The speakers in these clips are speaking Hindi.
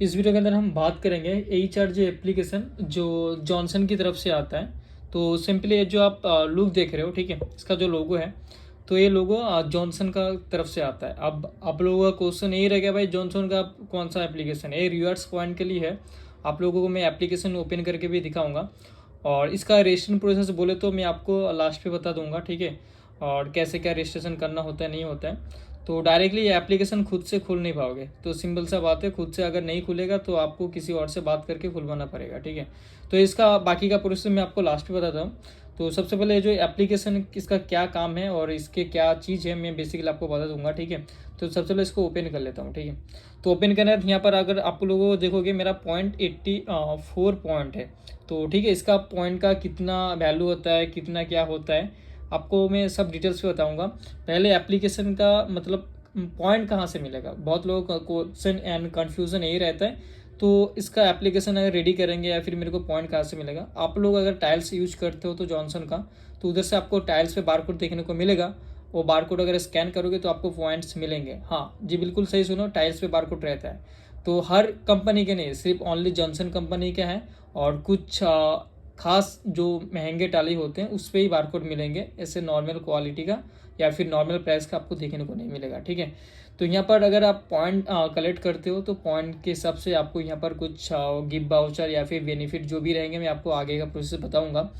इस वीडियो के अंदर हम बात करेंगे एचआरजे एप्लीकेशन जो जॉनसन की तरफ से आता है। तो सिंपली ये जो आप लुक देख रहे हो, ठीक है, इसका जो लोगो है, तो ये लोगो जॉनसन का तरफ से आता है। अब आप लोगों का क्वेश्चन यही रहेगा, भाई जॉनसन का कौन सा एप्लीकेशन है? ये रिवार्ड्स पॉइंट के लिए है। आप लोगों को मैं एप्लीकेशन ओपन करके भी दिखाऊंगा, और इसका रजिस्ट्रेशन प्रोसेस बोले तो मैं आपको लास्ट पे बता दूंगा, ठीक है, और कैसे क्या रजिस्ट्रेशन करना होता है नहीं होता है। तो डायरेक्टली ये एप्लीकेशन खुद से खोल नहीं पाओगे, तो सिंपल सा बात है, खुद से अगर नहीं खुलेगा तो आपको किसी और से बात करके खुलवाना पड़ेगा, ठीक है। तो इसका बाकी का प्रोसेस मैं आपको लास्ट में बताता हूँ। तो सबसे पहले जो एप्लीकेशन इसका क्या काम है और इसके क्या चीज़ है, मैं बेसिकली आपको बता दूंगा, ठीक है। तो सबसे पहले इसको ओपन कर लेता हूँ, ठीक है। तो ओपन करना है, तो यहाँ पर अगर आप लोगों को देखोगे मेरा 0.84 पॉइंट है। तो ठीक है, इसका पॉइंट का कितना वैल्यू होता है, कितना क्या होता है, आपको मैं सब डिटेल्स पे बताऊंगा। पहले एप्लीकेशन का मतलब पॉइंट कहाँ से मिलेगा, बहुत लोगों का क्वेश्चन एंड कन्फ्यूज़न यही रहता है। तो इसका एप्लीकेशन अगर रेडी करेंगे या फिर मेरे को पॉइंट कहाँ से मिलेगा, आप लोग अगर टाइल्स यूज करते हो तो जॉनसन का, तो उधर से आपको टाइल्स पे बारकोड देखने को मिलेगा। वो बारकोड अगर स्कैन करोगे तो आपको पॉइंट्स मिलेंगे। हाँ जी, बिल्कुल सही सुनो, टाइल्स पे बारकोड रहता है। तो हर कंपनी के नहीं, सिर्फ ओनली जॉनसन कंपनी का है, और कुछ खास जो महंगे टाली होते हैं उस पर ही बारकोड मिलेंगे, ऐसे नॉर्मल क्वालिटी का या फिर नॉर्मल प्राइस का आपको देखने को नहीं मिलेगा, ठीक है। तो यहाँ पर अगर आप पॉइंट कलेक्ट करते हो तो पॉइंट के हिसाब से आपको यहाँ पर कुछ गिफ्ट वाउचर या फिर बेनिफिट जो भी रहेंगे, मैं आपको आगे का प्रोसेस बताऊँगा।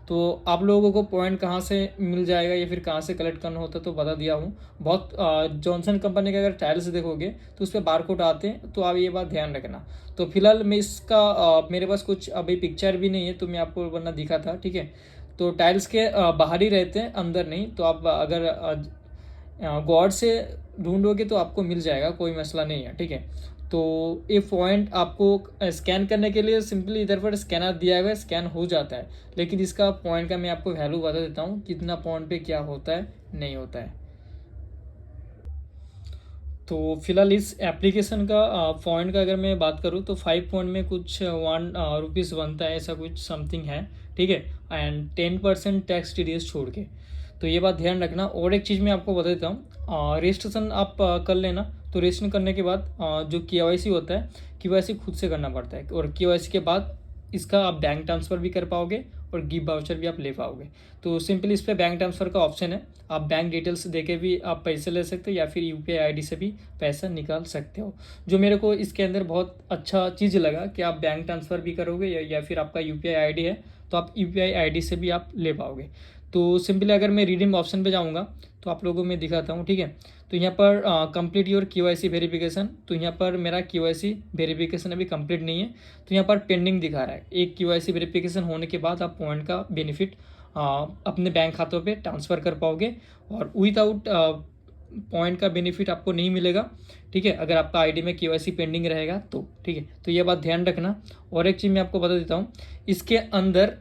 तो आप लोगों को पॉइंट कहाँ से मिल जाएगा या फिर कहाँ से कलेक्ट करना होता है तो बता दिया हूँ। बहुत जॉनसन कंपनी के अगर टाइल्स देखोगे तो उस पर बारकोड आते हैं, तो आप ये बात ध्यान रखना। तो फिलहाल मैं इसका मेरे पास कुछ अभी पिक्चर भी नहीं है, तो मैं आपको वरना दिखा था, ठीक है। तो टाइल्स के बाहर ही रहते हैं, अंदर नहीं। तो आप अगर गॉड से ढूंढोगे तो आपको मिल जाएगा, कोई मसला नहीं है, ठीक है। तो ये पॉइंट आपको स्कैन करने के लिए सिंपली इधर पर स्कैनर दिया हुआ है, स्कैन हो जाता है। लेकिन इसका पॉइंट का मैं आपको वैल्यू बता देता हूँ, कितना पॉइंट पे क्या होता है नहीं होता है। तो फिलहाल इस एप्लीकेशन का पॉइंट का अगर मैं बात करूँ तो 5 पॉइंट में कुछ 1 रुपीज़ बनता है, ऐसा कुछ समथिंग है, ठीक है। एंड 10% टैक्स टीडीएस छोड़ के, तो ये बात ध्यान रखना। और एक चीज़ मैं आपको बता देता हूँ, रजिस्ट्रेशन आप कर लेना। तो रजिस्ट्रेशन करने के बाद जो केवाईसी होता है, केवाईसी खुद से करना पड़ता है, और केवाईसी के बाद इसका आप बैंक ट्रांसफ़र भी कर पाओगे और गिफ्ट वाउचर भी आप ले पाओगे। तो सिंपली इस पर बैंक ट्रांसफ़र का ऑप्शन है, आप बैंक डिटेल्स देके भी आप पैसे ले सकते हो या फिर यूपीआई आईडी से भी पैसा निकाल सकते हो। जो मेरे को इसके अंदर बहुत अच्छा चीज़ लगा कि आप बैंक ट्रांसफ़र भी करोगे या फिर आपका यूपीआई आईडी है तो आप यूपीआई आईडी से भी आप ले पाओगे। तो सिंपली अगर मैं रिडीम ऑप्शन पे जाऊँगा तो आप लोगों को मैं दिखाता हूँ, ठीक है। तो यहाँ पर कंप्लीट योर केवाईसी वेरिफिकेशन, तो यहाँ पर मेरा केवाईसी वेरिफिकेशन अभी कंप्लीट नहीं है, तो यहाँ पर पेंडिंग दिखा रहा है। एक केवाईसी वेरिफिकेशन होने के बाद आप पॉइंट का बेनिफिट अपने बैंक खातों पे ट्रांसफ़र कर पाओगे, और विदाउट पॉइंट का बेनिफिट आपको नहीं मिलेगा, ठीक है, अगर आपका आईडी में केवाईसी पेंडिंग रहेगा तो, ठीक है। तो ये बात ध्यान रखना। और एक चीज़ मैं आपको बता देता हूँ, इसके अंदर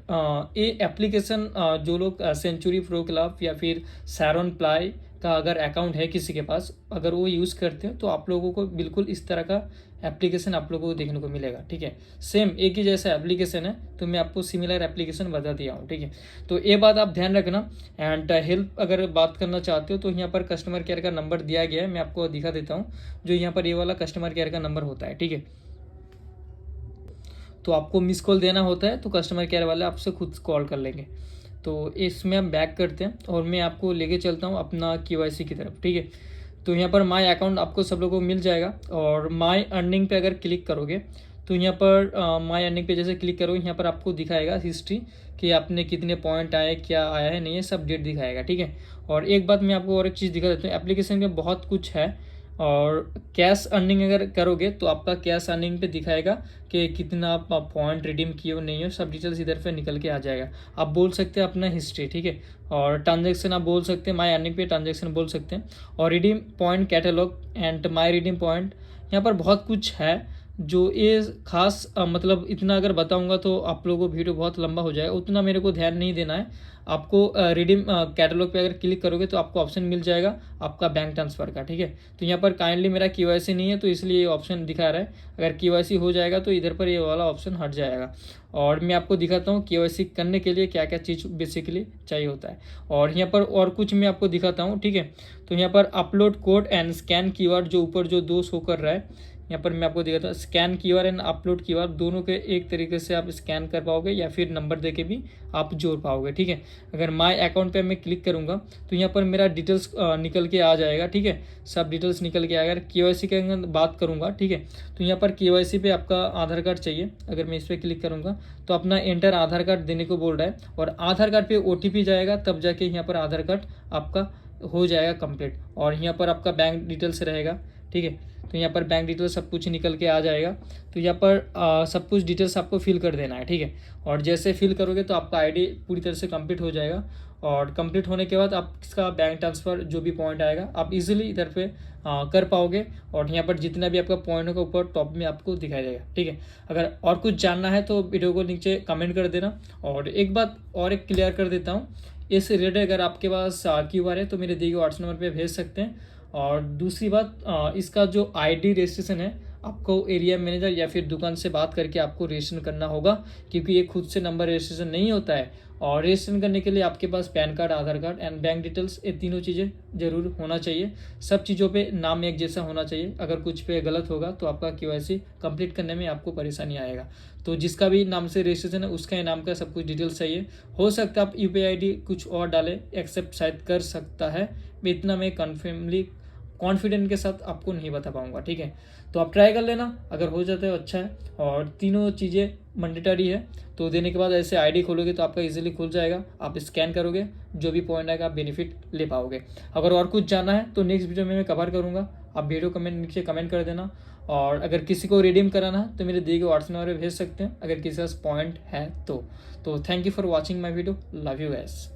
ये एप्लीकेशन जो लोग सेंचुरी प्रो क्लब या फिर सैरन प्लाई का अगर अकाउंट है किसी के पास, अगर वो यूज़ करते हो तो आप लोगों को बिल्कुल इस तरह का एप्लीकेशन आप लोगों को देखने को मिलेगा, ठीक है। सेम एक ही जैसा एप्लीकेशन है, तो मैं आपको सिमिलर एप्लीकेशन बता दिया हूँ, ठीक है। तो ये बात आप ध्यान रखना। एंड हेल्प अगर बात करना चाहते हो तो यहाँ पर कस्टमर केयर का नंबर दिया गया है, मैं आपको दिखा देता हूँ। जो यहाँ पर ये वाला कस्टमर केयर का नंबर होता है, ठीक है। तो आपको मिस कॉल देना होता है, तो कस्टमर केयर वाले आपसे खुद कॉल कर लेंगे। तो इसमें हम बैक करते हैं और मैं आपको लेके चलता हूँ अपना केवाईसी की तरफ, ठीक है। तो यहाँ पर माय अकाउंट आपको सब लोगों को मिल जाएगा, और माय अर्निंग पे अगर क्लिक करोगे तो यहाँ पर माय अर्निंग पे जैसे क्लिक करोगे, यहाँ पर आपको दिखाएगा हिस्ट्री कि आपने कितने पॉइंट आए, क्या आया है नहीं है, सब डेट दिखाएगा, ठीक है। और एक बात मैं आपको और एक चीज़ दिखा देता हूँ, एप्लीकेशन में बहुत कुछ है। और कैश अर्निंग अगर करोगे तो आपका कैश अर्निंग पे दिखाएगा कि कितना आप पॉइंट रिडीम किए हो नहीं हो, सब डिटेल्स इधर पे निकल के आ जाएगा। आप बोल सकते हैं अपना हिस्ट्री, ठीक है। और ट्रांजेक्शन आप बोल सकते हैं, माय अर्निंग पे ट्रांजेक्शन बोल सकते हैं, और redeem point catalogue and my redeem point, यहाँ पर बहुत कुछ है। जो ये खास मतलब इतना अगर बताऊंगा तो आप लोगों को वीडियो बहुत लंबा हो जाएगा, उतना मेरे को ध्यान नहीं देना है। आपको रिडीम कैटलॉग पे अगर क्लिक करोगे तो आपको ऑप्शन मिल जाएगा आपका बैंक ट्रांसफ़र का, ठीक है। तो यहाँ पर काइंडली मेरा केवाईसी नहीं है तो इसलिए ये ऑप्शन दिखा रहा है, अगर केवाईसी हो जाएगा तो इधर पर ये वाला ऑप्शन हट जाएगा। और मैं आपको दिखाता हूँ केवाईसी करने के लिए क्या क्या चीज़ बेसिकली चाहिए होता है। और यहाँ पर और कुछ मैं आपको दिखाता हूँ, ठीक है। तो यहाँ पर upload code and scan keyword जो ऊपर जो 2 शो कर रहा है, यहाँ पर मैं आपको दिखाता हूँ, scan QR and upload QR दोनों के एक तरीके से आप स्कैन कर पाओगे या फिर नंबर दे के भी आप जोड़ पाओगे, ठीक है। अगर माय अकाउंट पे मैं क्लिक करूँगा तो यहाँ पर मेरा डिटेल्स निकल के आ जाएगा, ठीक है, सब डिटेल्स निकल के आएगा। केवाईसी की अगर बात करूँगा, ठीक है, तो यहाँ पर केवाईसी पे आपका आधार कार्ड चाहिए। अगर मैं इस पर क्लिक करूँगा तो अपना एंटर आधार कार्ड देने को बोल रहा है, और आधार कार्ड पे ओटीपी जाएगा, तब जाके यहाँ पर आधार कार्ड आपका हो जाएगा कंप्लीट। और यहाँ पर आपका बैंक डिटेल्स रहेगा, ठीक है, तो यहाँ पर बैंक डिटेल्स सब कुछ निकल के आ जाएगा। तो यहाँ पर सब कुछ डिटेल्स आपको फिल कर देना है, ठीक है। और जैसे फिल करोगे तो आपका आईडी पूरी तरह से कंप्लीट हो जाएगा, और कंप्लीट होने के बाद आप इसका बैंक ट्रांसफ़र जो भी पॉइंट आएगा आप इजीली इधर पे कर पाओगे। और यहाँ पर जितना भी आपका पॉइंट होगा ऊपर टॉप में आपको दिखाई देगा, ठीक है। अगर और कुछ जानना है तो वीडियो को नीचे कमेंट कर देना। और एक बात और एक क्लियर कर देता हूँ, इस रिलेटेड अगर आपके पास क्यूआर है तो मेरे दिए गए व्हाट्सएप नंबर पे भेज सकते हैं। और दूसरी बात, इसका जो आईडी रजिस्ट्रेशन है आपको एरिया मैनेजर या फिर दुकान से बात करके आपको रजिस्ट्रेशन करना होगा, क्योंकि ये खुद से नंबर रजिस्ट्रेशन नहीं होता है। और रजिस्ट्रेशन करने के लिए आपके पास PAN card, Aadhaar card and bank details, ये तीनों चीज़ें जरूर होना चाहिए। सब चीज़ों पे नाम एक जैसा होना चाहिए। अगर कुछ पे गलत होगा तो आपका केवाईसी कंप्लीट करने में आपको परेशानी आएगा। तो जिसका भी नाम से रजिस्ट्रेशन है उसका ही नाम का सब कुछ डिटेल्स चाहिए। हो सकता है आप यूपीआई आईडी कुछ और डालें, एक्सेप्ट शायद कर सकता है, इतना मैं कन्फर्मली कॉन्फिडेंट के साथ आपको नहीं बता पाऊंगा, ठीक है। तो आप ट्राई कर लेना, अगर हो जाता है अच्छा है। और तीनों चीज़ें मैंडेटरी है, तो देने के बाद ऐसे आईडी खोलोगे तो आपका इजीली खुल जाएगा। आप स्कैन करोगे, जो भी पॉइंट आएगा आप बेनिफिट ले पाओगे। अगर और कुछ जानना है तो नेक्स्ट वीडियो में मैं कवर करूँगा, आप वीडियो कमेंट नीचे कमेंट कर देना। और अगर किसी को रिडीम कराना है तो मेरे दिए गए व्हाट्सएप नंबर पर भेज सकते हैं, अगर किसी के पास पॉइंट है तो thank you for watching my video, love you guys.